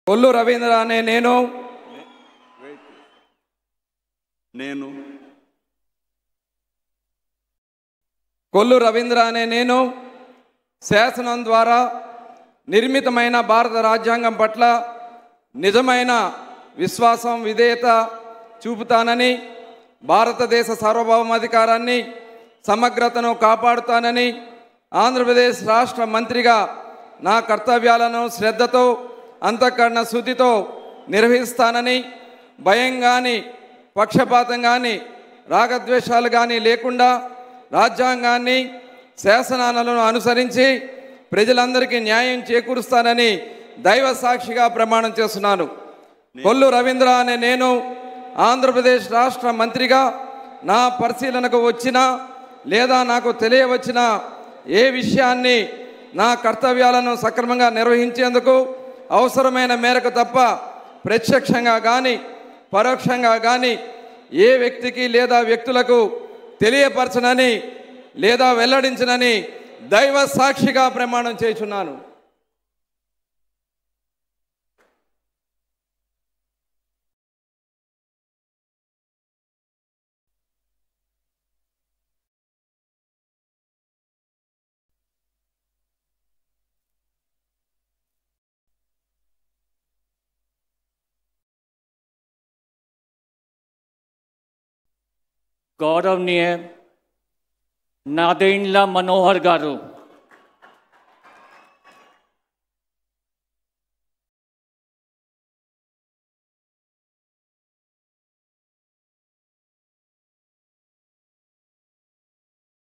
కొల్లు రవీంద్ర అనే కొల్లు రవీంద్ర అనే నేను శాసనం ద్వారా నిర్మితమైన భారత రాజ్యాంగం పట్ల నిజమైన విశ్వాసం విధేయత చూపుతానని, భారతదేశ సార్వభౌమాధికారాన్ని సమగ్రతను కాపాడుతానని, ఆంధ్రప్రదేశ్ రాష్ట్ర మంత్రిగా నా కర్తవ్యాలను శ్రద్ధతో అంతఃకరణ శుద్ధితో నిర్వహిస్తానని, భయం కానీ పక్షపాతం కానీ రాగద్వేషాలు కానీ లేకుండా రాజ్యాంగాన్ని శాసనాలను అనుసరించి ప్రజలందరికీ న్యాయం చేకూరుస్తానని దైవ సాక్షిగా ప్రమాణం చేస్తున్నాను. కొల్లు రవీంద్ర అనే నేను ఆంధ్రప్రదేశ్ రాష్ట్ర మంత్రిగా నా పరిశీలనకు వచ్చిన లేదా నాకు తెలియవచ్చిన ఏ విషయాన్ని నా కర్తవ్యాలను సక్రమంగా నిర్వహించేందుకు అవసరమైన మేరకు తప్ప ప్రత్యక్షంగా కానీ పరోక్షంగా కానీ ఏ వ్యక్తికి లేదా వ్యక్తులకు తెలియపరచనని లేదా వెల్లడించనని దైవ సాక్షిగా ప్రమాణం చేయుచున్నాను. गौरवनीय नादेंड्ला मनोहर गारू